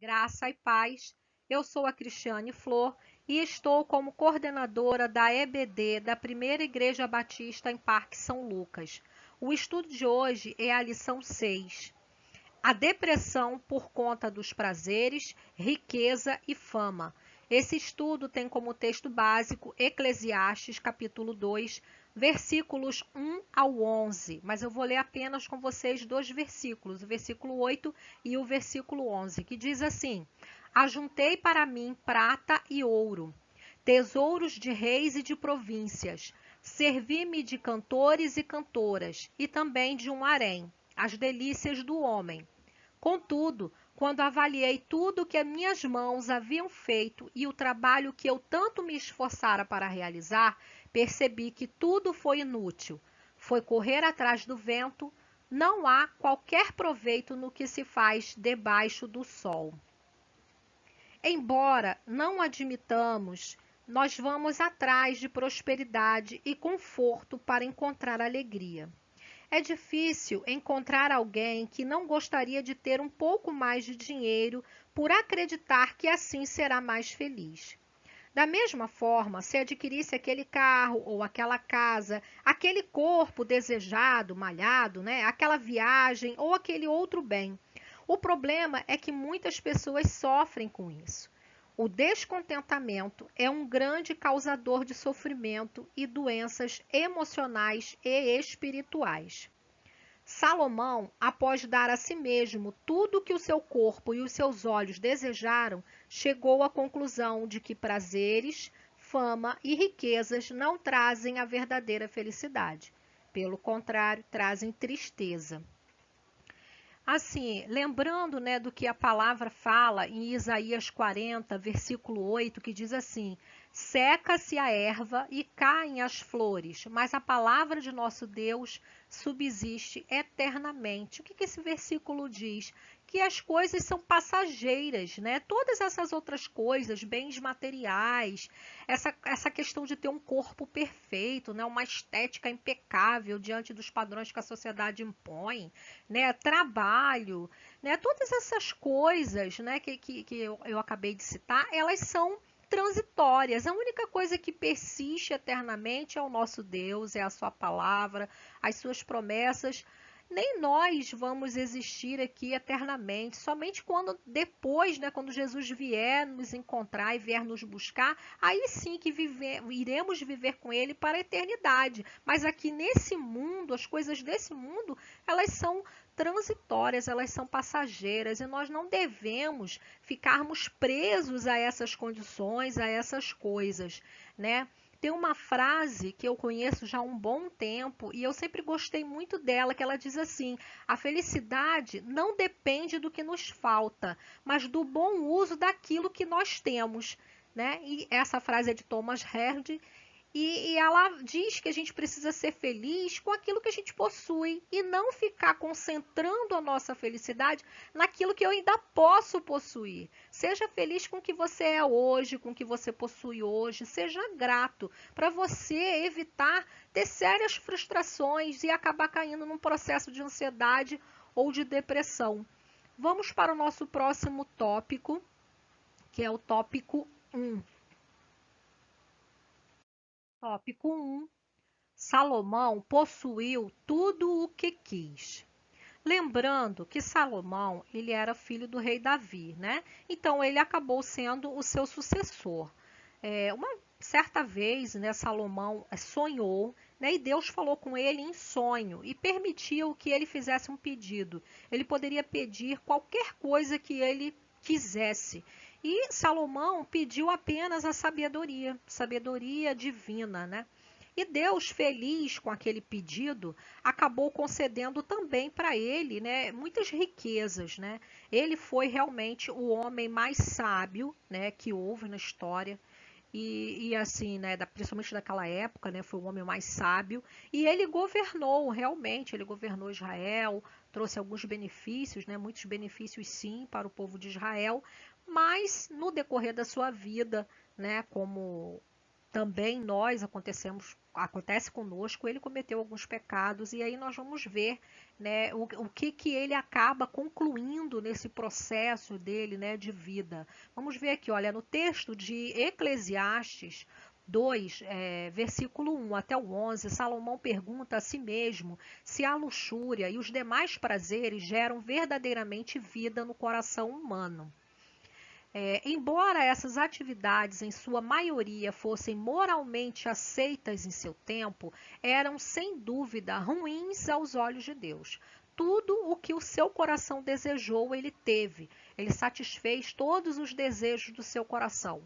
Graça e paz. Eu sou a Cristiane Flor e estou como coordenadora da EBD da Primeira Igreja Batista em Parque São Lucas. O estudo de hoje é a lição 6. A depressão por conta dos prazeres, riqueza e fama. Esse estudo tem como texto básico Eclesiastes, capítulo 2, versículos 1 ao 11, mas eu vou ler apenas com vocês dois versículos, o versículo 8 e o versículo 11, que diz assim: Ajuntei para mim prata e ouro, tesouros de reis e de províncias, servi-me de cantores e cantoras, e também de um harém, as delícias do homem. Contudo, quando avaliei tudo o que as minhas mãos haviam feito e o trabalho que eu tanto me esforçara para realizar, percebi que tudo foi inútil. Foi correr atrás do vento, não há qualquer proveito no que se faz debaixo do sol. Embora não admitamos, nós vamos atrás de prosperidade e conforto para encontrar alegria. É difícil encontrar alguém que não gostaria de ter um pouco mais de dinheiro por acreditar que assim será mais feliz. Da mesma forma, se adquirisse aquele carro ou aquela casa, aquele corpo desejado, malhado, né? Aquela viagem ou aquele outro bem. O problema é que muitas pessoas sofrem com isso. O descontentamento é um grande causador de sofrimento e doenças emocionais e espirituais. Salomão, após dar a si mesmo tudo o que o seu corpo e os seus olhos desejaram, chegou à conclusão de que prazeres, fama e riquezas não trazem a verdadeira felicidade. Pelo contrário, trazem tristeza. Assim, lembrando, né, do que a palavra fala em Isaías 40, versículo 8, que diz assim: seca-se a erva e caem as flores, mas a palavra de nosso Deus subsiste eternamente. O que esse versículo diz? Que as coisas são passageiras, né? Todas essas outras coisas, bens materiais, essa questão de ter um corpo perfeito, né? Uma estética impecável diante dos padrões que a sociedade impõe, né? Trabalho, né? Todas essas coisas, né? Que eu acabei de citar, elas são transitórias. A única coisa que persiste eternamente é o nosso Deus, é a sua palavra, as suas promessas. Nem nós vamos existir aqui eternamente, somente quando depois, né, quando Jesus vier nos encontrar e vier nos buscar, aí sim que iremos viver com ele para a eternidade. Mas aqui nesse mundo, as coisas desse mundo, elas são transitórias, elas são passageiras e nós não devemos ficarmos presos a essas condições, a essas coisas, né? Tem uma frase que eu conheço já há um bom tempo e eu sempre gostei muito dela, que ela diz assim: a felicidade não depende do que nos falta, mas do bom uso daquilo que nós temos, né? E essa frase é de Thomas Hardy e ela diz que a gente precisa ser feliz com aquilo que a gente possui e não ficar concentrando a nossa felicidade naquilo que eu ainda posso possuir. Seja feliz com o que você é hoje, com o que você possui hoje, seja grato para você evitar ter sérias frustrações e acabar caindo num processo de ansiedade ou de depressão. Vamos para o nosso próximo tópico, que é o tópico 1. Tópico 1. Salomão possuiu tudo o que quis. Lembrando que Salomão, ele era filho do rei Davi, né? Então ele acabou sendo o seu sucessor. Uma certa vez, né, Salomão sonhou, né, e Deus falou com ele em sonho e permitiu que ele fizesse um pedido. Ele poderia pedir qualquer coisa que ele quisesse. E Salomão pediu apenas a sabedoria, sabedoria divina, né? E Deus, feliz com aquele pedido, acabou concedendo também para ele, né, muitas riquezas, né? Ele foi realmente o homem mais sábio, né, que houve na história. E assim, né, principalmente daquela época, né, foi o homem mais sábio. E ele governou, realmente, ele governou Israel, trouxe alguns benefícios, né, muitos benefícios sim para o povo de Israel, mas no decorrer da sua vida, né, como também acontece conosco, ele cometeu alguns pecados, e aí nós vamos ver, né, o que ele acaba concluindo nesse processo dele, né, de vida. Vamos ver aqui, olha, no texto de Eclesiastes 2, versículo 1 até o 11, Salomão pergunta a si mesmo se a luxúria e os demais prazeres geram verdadeiramente vida no coração humano. Embora essas atividades, em sua maioria, fossem moralmente aceitas em seu tempo, eram sem dúvida ruins aos olhos de Deus. Tudo o que o seu coração desejou, ele teve. Ele satisfez todos os desejos do seu coração.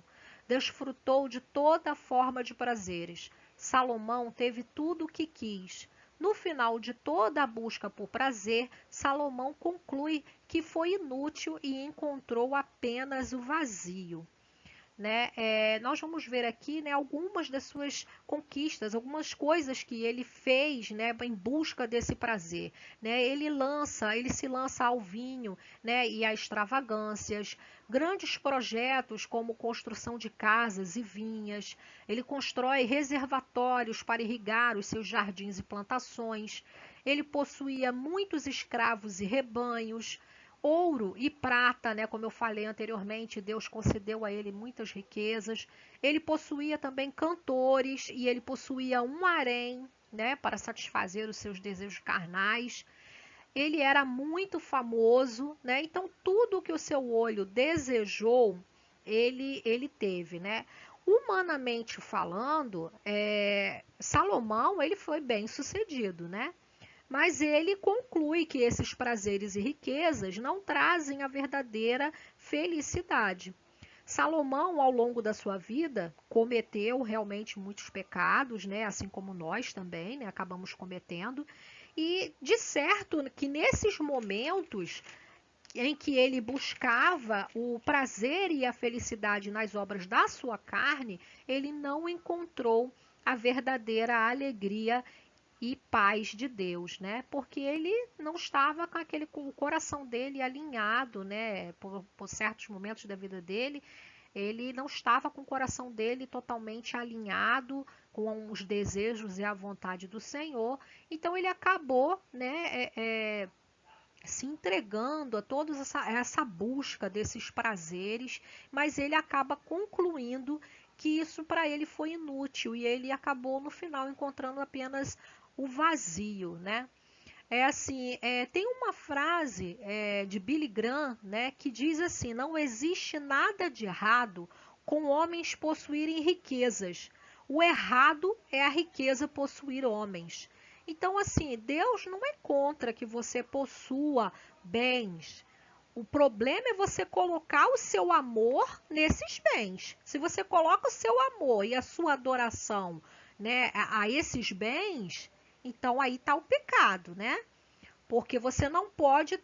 Desfrutou de toda forma de prazeres. Salomão teve tudo o que quis. No final de toda a busca por prazer, Salomão conclui que foi inútil e encontrou apenas o vazio. Né? Nós vamos ver aqui, né, algumas das suas conquistas, algumas coisas que ele fez, né, em busca desse prazer. Né? Ele se lança ao vinho, né, e a extravagâncias, grandes projetos como construção de casas e vinhas. Ele constrói reservatórios para irrigar os seus jardins e plantações. Ele possuía muitos escravos e rebanhos. Ouro e prata, né, como eu falei anteriormente, Deus concedeu a ele muitas riquezas. Ele possuía também cantores e ele possuía um harém, né, para satisfazer os seus desejos carnais. Ele era muito famoso, né? Então tudo que o seu olho desejou, ele teve, né? Humanamente falando, Salomão ele foi bem sucedido, né? Mas ele conclui que esses prazeres e riquezas não trazem a verdadeira felicidade. Salomão, ao longo da sua vida, cometeu realmente muitos pecados, né? Assim como nós também, né? Acabamos cometendo. E de certo que nesses momentos em que ele buscava o prazer e a felicidade nas obras da sua carne, ele não encontrou a verdadeira alegria e paz de Deus, né? Porque ele não estava com o coração dele alinhado, né? Por certos momentos da vida dele, ele não estava com o coração dele totalmente alinhado com os desejos e a vontade do Senhor. Então ele acabou, né? Se entregando a toda essa busca desses prazeres, mas ele acaba concluindo que isso para ele foi inútil e ele acabou no final encontrando apenas o vazio, né? Tem uma frase de Billy Graham, né, que diz assim: não existe nada de errado com homens possuírem riquezas. O errado é a riqueza possuir homens. Então, assim, Deus não é contra que você possua bens. O problema é você colocar o seu amor nesses bens. Se você coloca o seu amor e a sua adoração, né, a esses bens, então aí está o pecado, né? Porque você não pode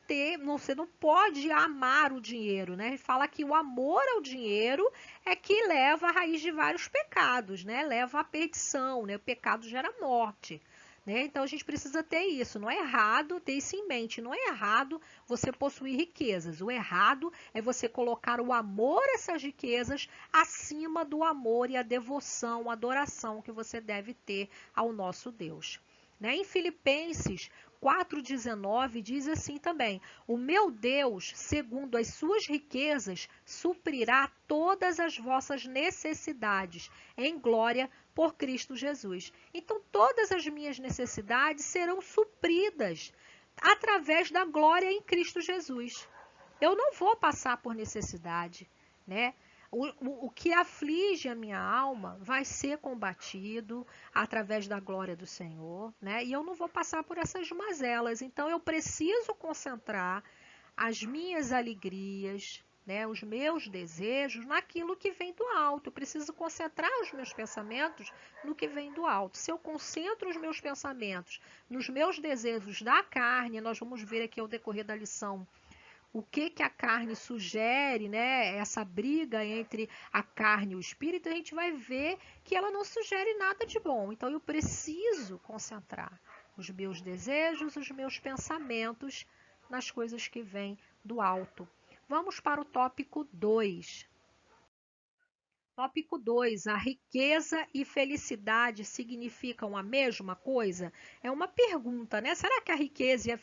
amar o dinheiro, né? Ele fala que o amor ao dinheiro é que leva à raiz de vários pecados, né? Leva à perdição, né? O pecado gera morte. Né? Então a gente precisa ter isso. Não é errado ter isso em mente. Não é errado você possuir riquezas. O errado é você colocar o amor a essas riquezas acima do amor e a devoção, a adoração que você deve ter ao nosso Deus. Né? Em Filipenses 4,19 diz assim também: o meu Deus, segundo as suas riquezas, suprirá todas as vossas necessidades em glória por Cristo Jesus. Então, todas as minhas necessidades serão supridas através da glória em Cristo Jesus. Eu não vou passar por necessidade, né? O que aflige a minha alma vai ser combatido através da glória do Senhor, né? E eu não vou passar por essas mazelas. Então eu preciso concentrar as minhas alegrias, né, os meus desejos naquilo que vem do alto. Eu preciso concentrar os meus pensamentos no que vem do alto. Se eu concentro os meus pensamentos nos meus desejos da carne, nós vamos ver aqui ao decorrer da lição o que a carne sugere, né? Essa briga entre a carne e o espírito, a gente vai ver que ela não sugere nada de bom. Então eu preciso concentrar os meus desejos, os meus pensamentos nas coisas que vêm do alto. Vamos para o tópico 2. Tópico 2. A riqueza e felicidade significam a mesma coisa? É uma pergunta, né? Será que a riqueza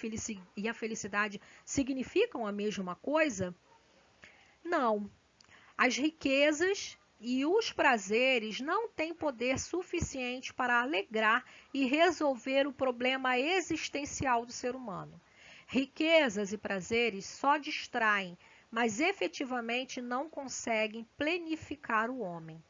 e a felicidade significam a mesma coisa? Não. As riquezas e os prazeres não têm poder suficiente para alegrar e resolver o problema existencial do ser humano. Riquezas e prazeres só distraem, mas efetivamente não conseguem plenificar o homem.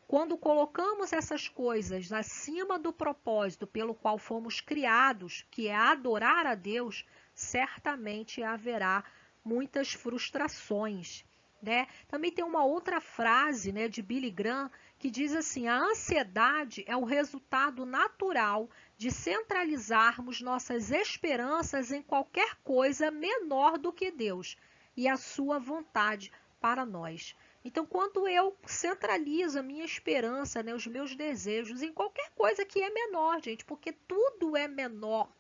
Quando colocamos essas coisas acima do propósito pelo qual fomos criados, que é adorar a Deus, certamente haverá muitas frustrações, né? Também tem uma outra frase, né, de Billy Graham que diz assim: a ansiedade é o resultado natural de centralizarmos nossas esperanças em qualquer coisa menor do que Deus e a sua vontade para nós. Então, quando eu centralizo a minha esperança, né, os meus desejos em qualquer coisa que é menor, gente, porque tudo é menor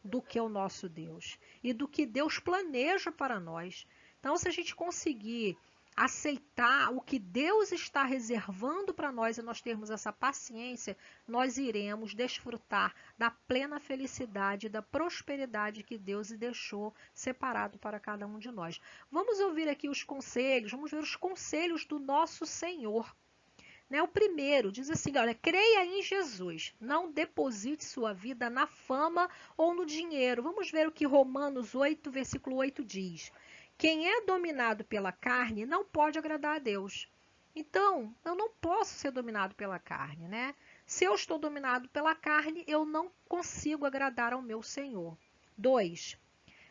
do que o nosso Deus e do que Deus planeja para nós. Então, se a gente conseguir aceitar o que Deus está reservando para nós e nós termos essa paciência, nós iremos desfrutar da plena felicidade e da prosperidade que Deus deixou separado para cada um de nós. Vamos ouvir aqui os conselhos, vamos ver os conselhos do nosso Senhor. O primeiro diz assim, olha, creia em Jesus, não deposite sua vida na fama ou no dinheiro. Vamos ver o que Romanos 8, versículo 8 diz. Quem é dominado pela carne não pode agradar a Deus. Então, eu não posso ser dominado pela carne, né? Se eu estou dominado pela carne, eu não consigo agradar ao meu Senhor. 2.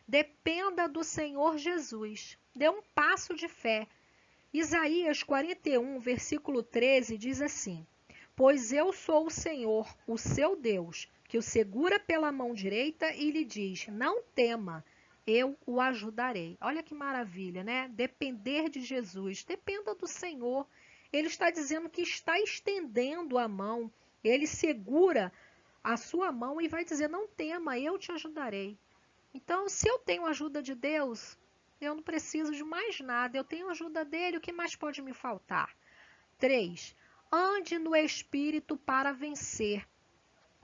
Dependa do Senhor Jesus. Dê um passo de fé. Isaías 41, versículo 13 diz assim: Pois eu sou o Senhor, o seu Deus, que o segura pela mão direita e lhe diz: Não tema, eu o ajudarei. Olha que maravilha, né? Depender de Jesus, dependa do Senhor. Ele está dizendo que está estendendo a mão, ele segura a sua mão e vai dizer: Não tema, eu te ajudarei. Então, se eu tenho a ajuda de Deus, eu não preciso de mais nada. Eu tenho a ajuda dele, o que mais pode me faltar? 3. Ande no Espírito para vencer.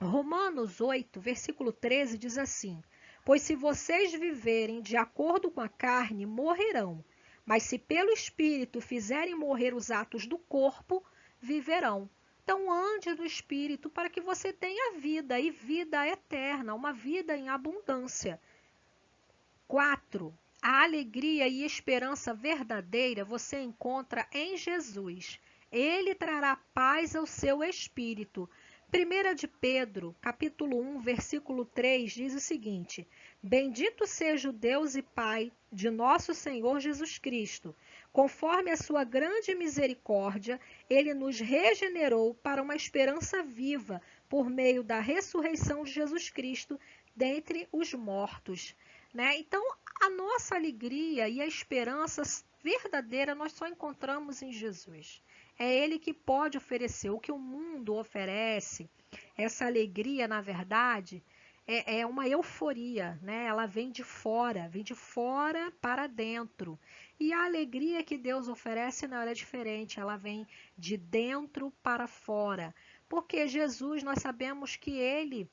Romanos 8, versículo 13 diz assim: Pois se vocês viverem de acordo com a carne, morrerão. Mas se pelo Espírito fizerem morrer os atos do corpo, viverão. Então ande no Espírito para que você tenha vida e vida eterna, uma vida em abundância. 4. A alegria e esperança verdadeira você encontra em Jesus. Ele trará paz ao seu espírito. 1 de Pedro, capítulo 1, versículo 3, diz o seguinte: Bendito seja o Deus e Pai de nosso Senhor Jesus Cristo. Conforme a sua grande misericórdia, ele nos regenerou para uma esperança viva por meio da ressurreição de Jesus Cristo dentre os mortos. Então, a nossa alegria e a esperança verdadeira nós só encontramos em Jesus. É Ele que pode oferecer o que o mundo oferece. Essa alegria, na verdade, é uma euforia, né? Ela vem de fora para dentro. E a alegria que Deus oferece não é diferente, ela vem de dentro para fora. Porque Jesus, nós sabemos que Ele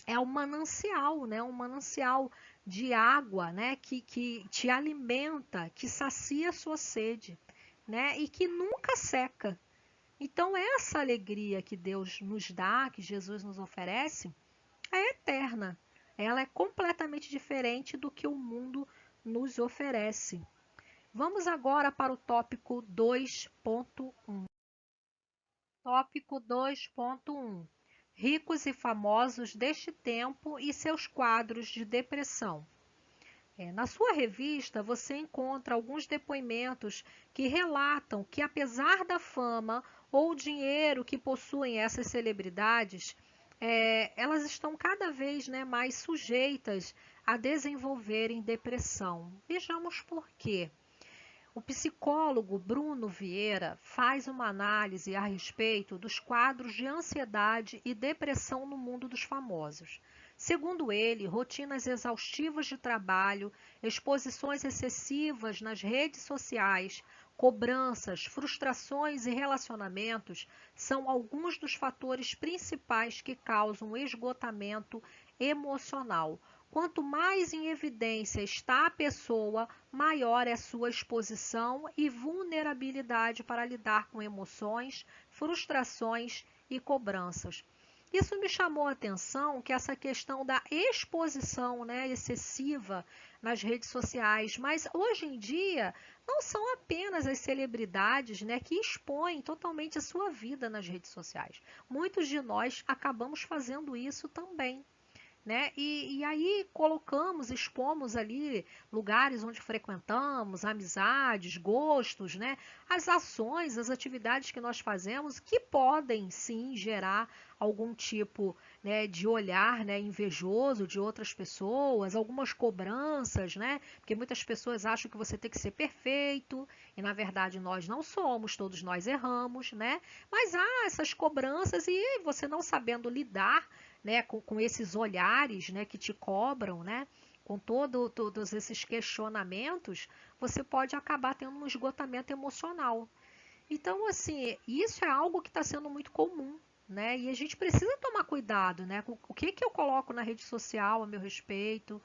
é um manancial, né? Um manancial de água, né? Que te alimenta, que sacia a sua sede, né? E que nunca seca. Então, essa alegria que Deus nos dá, que Jesus nos oferece, é eterna. Ela é completamente diferente do que o mundo nos oferece. Vamos agora para o tópico 2.1. Tópico 2.1. Ricos e famosos deste tempo e seus quadros de depressão. Na sua revista, você encontra alguns depoimentos que relatam que, apesar da fama ou dinheiro que possuem essas celebridades, elas estão cada vez mais sujeitas a desenvolverem depressão. Vejamos por quê. O psicólogo Bruno Vieira faz uma análise a respeito dos quadros de ansiedade e depressão no mundo dos famosos. Segundo ele, rotinas exaustivas de trabalho, exposições excessivas nas redes sociais, cobranças, frustrações e relacionamentos são alguns dos fatores principais que causam esgotamento emocional. Quanto mais em evidência está a pessoa, maior é sua exposição e vulnerabilidade para lidar com emoções, frustrações e cobranças. Isso me chamou a atenção, que essa questão da exposição, né, excessiva nas redes sociais, mas hoje em dia não são apenas as celebridades, né, que expõem totalmente a sua vida nas redes sociais. Muitos de nós acabamos fazendo isso também. Né? E aí colocamos, expomos ali lugares onde frequentamos, amizades, gostos, né? As ações, as atividades que nós fazemos que podem sim gerar algum tipo, né, de olhar, né, invejoso de outras pessoas, algumas cobranças, né? Porque muitas pessoas acham que você tem que ser perfeito e na verdade nós não somos, todos nós erramos, né? Mas há essas cobranças e você não sabendo lidar, né, com esses olhares, né, que te cobram, né, com todos esses questionamentos, você pode acabar tendo um esgotamento emocional. Então, assim, isso é algo que está sendo muito comum, né, e a gente precisa tomar cuidado, né, com o que eu coloco na rede social a meu respeito,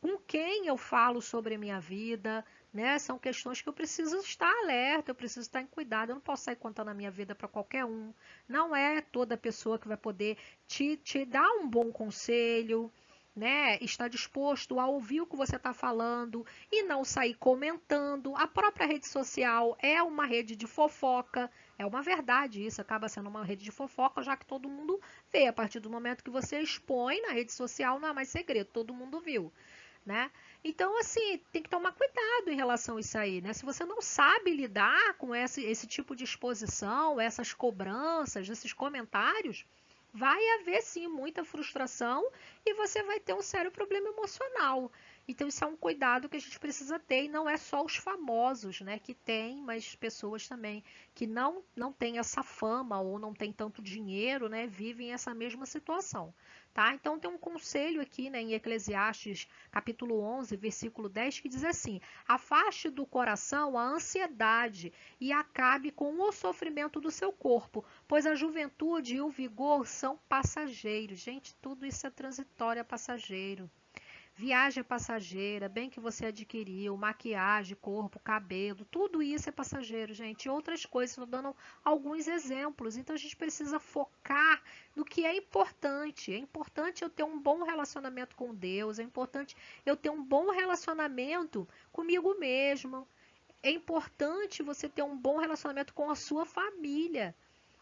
com quem eu falo sobre a minha vida, né? São questões que eu preciso estar alerta, eu preciso estar em cuidado, eu não posso sair contando a minha vida para qualquer um. Não é toda pessoa que vai poder te dar um bom conselho, né? Está disposto a ouvir o que você está falando e não sair comentando. A própria rede social é uma rede de fofoca, é uma verdade isso, acaba sendo uma rede de fofoca, já que todo mundo vê. A partir do momento que você expõe na rede social, não é mais segredo, todo mundo viu. Né? Então, assim, tem que tomar cuidado em relação a isso aí, né? Se você não sabe lidar com esse tipo de exposição, essas cobranças, esses comentários, vai haver sim muita frustração e você vai ter um sério problema emocional. Então, isso é um cuidado que a gente precisa ter, e não é só os famosos, né, que tem, mas pessoas também que não têm essa fama ou não têm tanto dinheiro, né, vivem essa mesma situação. Tá? Então tem um conselho aqui, né, em Eclesiastes capítulo 11, versículo 10, que diz assim: afaste do coração a ansiedade e acabe com o sofrimento do seu corpo, pois a juventude e o vigor são passageiros. Gente, tudo isso é transitório, é passageiro. Viagem é passageira, bem que você adquiriu, maquiagem, corpo, cabelo, tudo isso é passageiro, gente. E outras coisas, estou dando alguns exemplos. Então a gente precisa focar no que é importante. É importante eu ter um bom relacionamento com Deus, é importante eu ter um bom relacionamento comigo mesmo. É importante você ter um bom relacionamento com a sua família.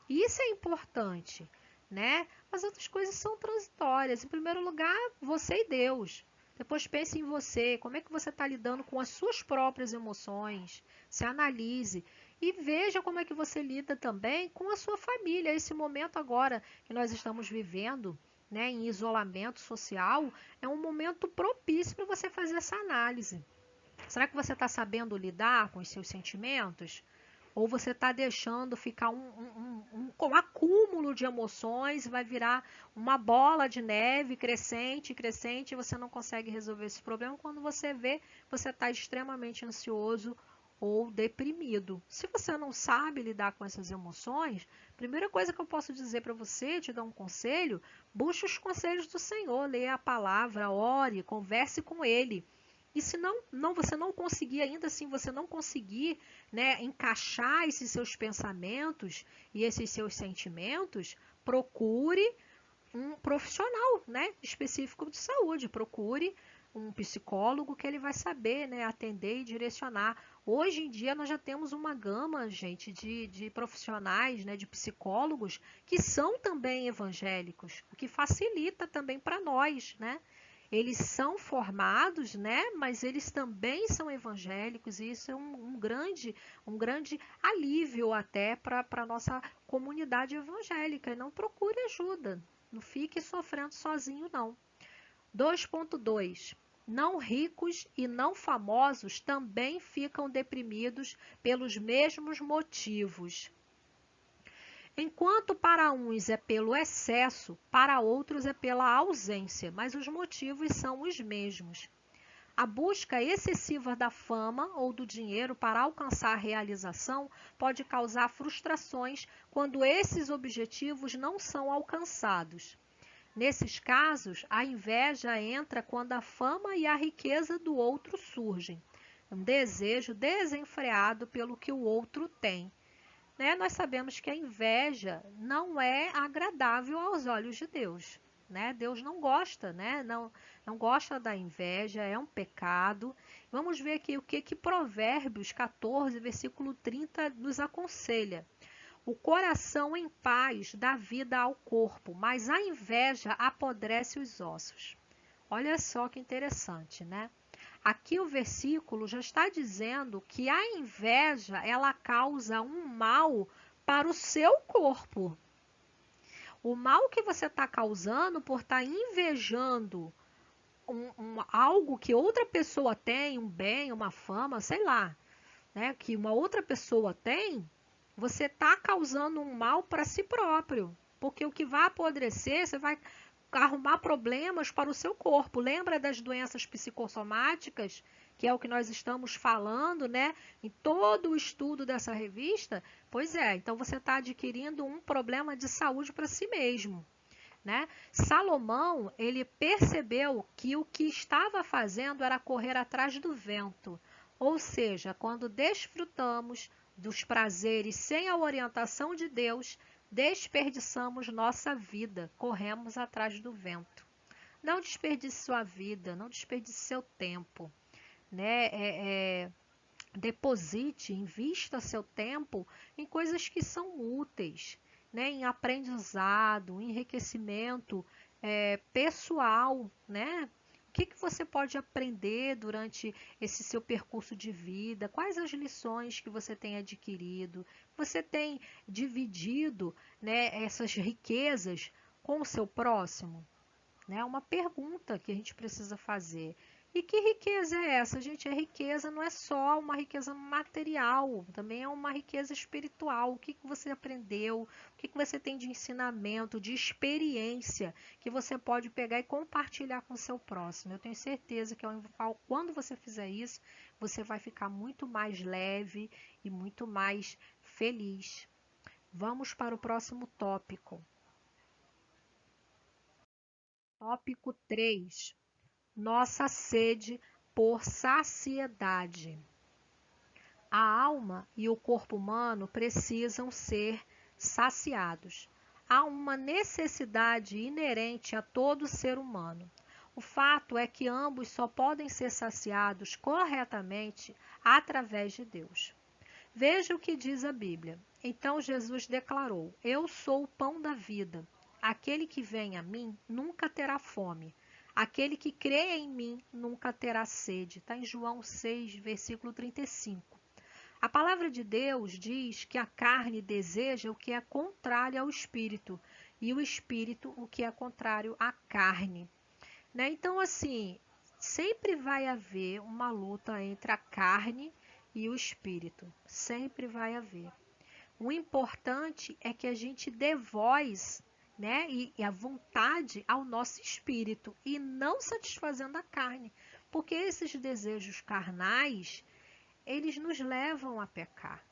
Isso é importante, né? As outras coisas são transitórias. Em primeiro lugar, você e Deus. Depois pense em você, como é que você está lidando com as suas próprias emoções. Se analise e veja como é que você lida também com a sua família. Esse momento agora que nós estamos vivendo, né, em isolamento social, é um momento propício para você fazer essa análise. Será que você está sabendo lidar com os seus sentimentos? Ou você está deixando ficar um acúmulo de emoções, vai virar uma bola de neve crescente, crescente, e você não consegue resolver esse problema. Quando você vê, você está extremamente ansioso ou deprimido. Se você não sabe lidar com essas emoções, a primeira coisa que eu posso dizer para você, te dar um conselho, busque os conselhos do Senhor, leia a palavra, ore, converse com Ele. E se você não conseguir, ainda assim você não conseguir, né, encaixar esses seus pensamentos e esses seus sentimentos, procure um profissional, né, específico de saúde. Procure um psicólogo que ele vai saber, né, atender e direcionar. Hoje em dia nós já temos uma gama, gente, de profissionais, né, de psicólogos que são também evangélicos, o que facilita também para nós, né? Eles são formados, né? Mas eles também são evangélicos e isso é um grande alívio até para a nossa comunidade evangélica. E não procure ajuda, não fique sofrendo sozinho, não. 2.2. Não ricos e não famosos também ficam deprimidos pelos mesmos motivos. Enquanto para uns é pelo excesso, para outros é pela ausência, mas os motivos são os mesmos. A busca excessiva da fama ou do dinheiro para alcançar a realização pode causar frustrações quando esses objetivos não são alcançados. Nesses casos, a inveja entra quando a fama e a riqueza do outro surgem. Um desejo desenfreado pelo que o outro tem. Nós sabemos que a inveja não é agradável aos olhos de Deus. Deus não gosta, não gosta da inveja, é um pecado. Vamos ver aqui o que Provérbios 14, versículo 30 nos aconselha. O coração em paz dá vida ao corpo, mas a inveja apodrece os ossos. Olha só que interessante, né? Aqui o versículo já está dizendo que a inveja, ela causa um mal para o seu corpo. O mal que você está causando por estar invejando algo que outra pessoa tem, um bem, uma fama, sei lá, que uma outra pessoa tem, você está causando um mal para si próprio. Porque o que vai apodrecer, você vai arrumar problemas para o seu corpo. Lembra das doenças psicossomáticas, que é o que nós estamos falando, em todo o estudo dessa revista? Pois é, então você está adquirindo um problema de saúde para si mesmo. Salomão, ele percebeu que o que estava fazendo era correr atrás do vento. Ou seja, quando desfrutamos dos prazeres sem a orientação de Deus, desperdiçamos nossa vida, corremos atrás do vento. Não desperdice sua vida, não desperdice seu tempo. Deposite, invista seu tempo em coisas que são úteis, em aprendizado, enriquecimento pessoal, O que você pode aprender durante esse seu percurso de vida? Quais as lições que você tem adquirido? Você tem dividido, essas riquezas com o seu próximo? É uma pergunta que a gente precisa fazer. E que riqueza é essa, gente? A riqueza não é só uma riqueza material, também é uma riqueza espiritual. O que você aprendeu? O que você tem de ensinamento, de experiência que você pode pegar e compartilhar com o seu próximo? Eu tenho certeza que quando você fizer isso, você vai ficar muito mais leve e muito mais feliz. Vamos para o próximo tópico. Tópico 3. Nossa sede por saciedade. A alma e o corpo humano precisam ser saciados. Há uma necessidade inerente a todo ser humano. O fato é que ambos só podem ser saciados corretamente através de Deus. Veja o que diz a Bíblia. Então Jesus declarou: Eu sou o pão da vida. Aquele que vem a mim nunca terá fome. Aquele que crê em mim nunca terá sede. Está em João 6, versículo 35. A palavra de Deus diz que a carne deseja o que é contrário ao espírito e o espírito o que é contrário à carne. Então, assim, sempre vai haver uma luta entre a carne e o espírito. Sempre vai haver. O importante é que a gente dê voz, e a vontade ao nosso espírito e não satisfazendo a carne, porque esses desejos carnais, eles nos levam a pecar,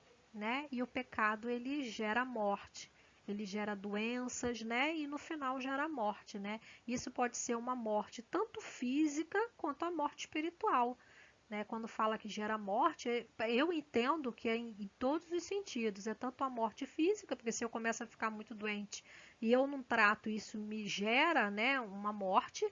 E o pecado, ele gera morte, ele gera doenças, e no final gera morte, Isso pode ser uma morte tanto física quanto a morte espiritual. Quando fala que gera morte, eu entendo que é em todos os sentidos. É tanto a morte física, porque se eu começo a ficar muito doente e eu não trato, isso me gera, uma morte,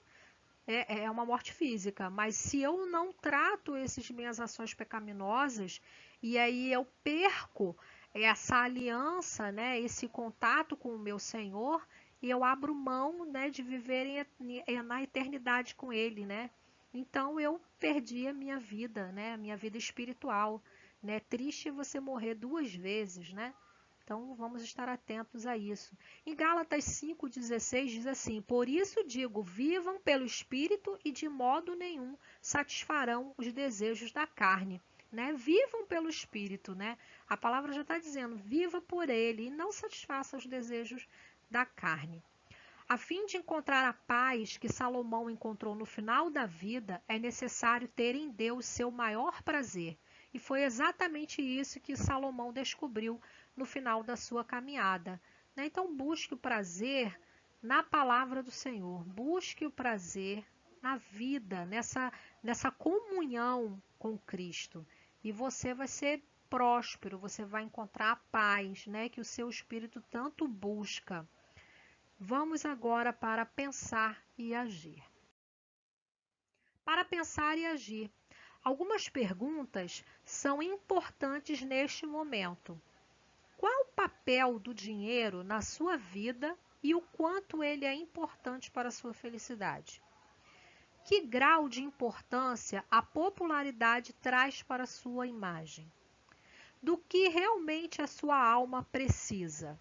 é uma morte física. Mas se eu não trato essas minhas ações pecaminosas, e aí eu perco essa aliança, esse contato com o meu Senhor, e eu abro mão, de viver na eternidade com Ele, Então eu perdi a minha vida, a minha vida espiritual. Triste você morrer 2 vezes, Então vamos estar atentos a isso. Em Gálatas 5,16 diz assim: Por isso digo, vivam pelo Espírito e de modo nenhum satisfarão os desejos da carne, né? Vivam pelo Espírito, né? A palavra já está dizendo, viva por ele e não satisfaça os desejos da carne. A fim de encontrar a paz que Salomão encontrou no final da vida, é necessário ter em Deus seu maior prazer. E foi exatamente isso que Salomão descobriu no final da sua caminhada, né? Então, busque o prazer na palavra do Senhor, busque o prazer na vida, nessa comunhão com Cristo. E você vai ser próspero, você vai encontrar a paz, né, que o seu espírito tanto busca. Vamos agora para pensar e agir. Para pensar e agir. Algumas perguntas são importantes neste momento. Qual o papel do dinheiro na sua vida e o quanto ele é importante para a sua felicidade? Que grau de importância a popularidade traz para a sua imagem? Do que realmente a sua alma precisa?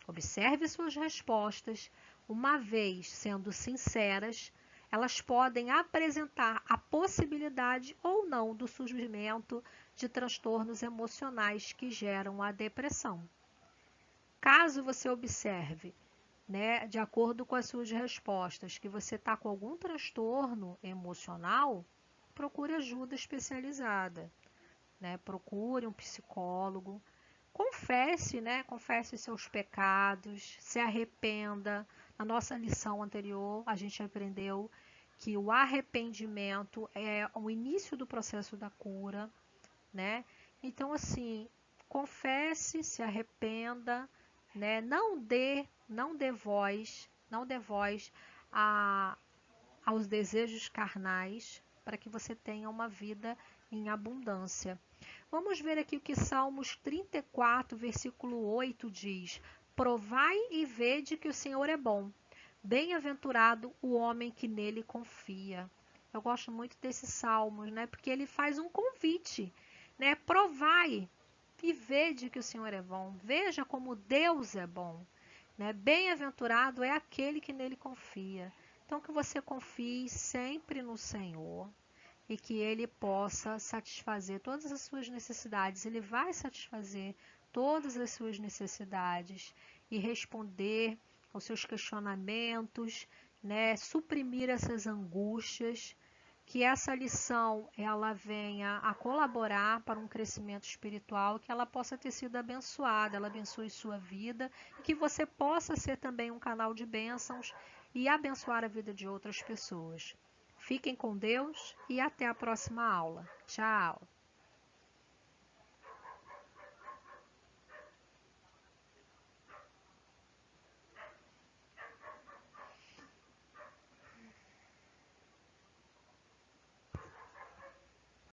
Observe suas respostas, uma vez sendo sinceras, elas podem apresentar a possibilidade ou não do surgimento de transtornos emocionais que geram a depressão. Caso você observe, né, de acordo com as suas respostas, que você está com algum transtorno emocional, procure ajuda especializada, né? Procure um psicólogo. Confesse, né? Confesse seus pecados, se arrependa. Na nossa lição anterior, a gente aprendeu que o arrependimento é o início do processo da cura, né? Então, assim, confesse, se arrependa, né? Não dê voz aos desejos carnais, para que você tenha uma vida em abundância. Vamos ver aqui o que Salmos 34, versículo 8 diz: Provai e vede que o Senhor é bom. Bem-aventurado o homem que nele confia. Eu gosto muito desses salmos, né? Porque ele faz um convite, né? Provai e vede que o Senhor é bom. Veja como Deus é bom, né? Bem-aventurado é aquele que nele confia. Então, que você confie sempre no Senhor e que Ele possa satisfazer todas as suas necessidades. Ele vai satisfazer todas as suas necessidades e responder aos seus questionamentos, né? Suprimir essas angústias. Que essa lição ela venha a colaborar para um crescimento espiritual, que ela possa ter sido abençoada, ela abençoe sua vida, e que você possa ser também um canal de bênçãos e abençoar a vida de outras pessoas. Fiquem com Deus e até a próxima aula. Tchau!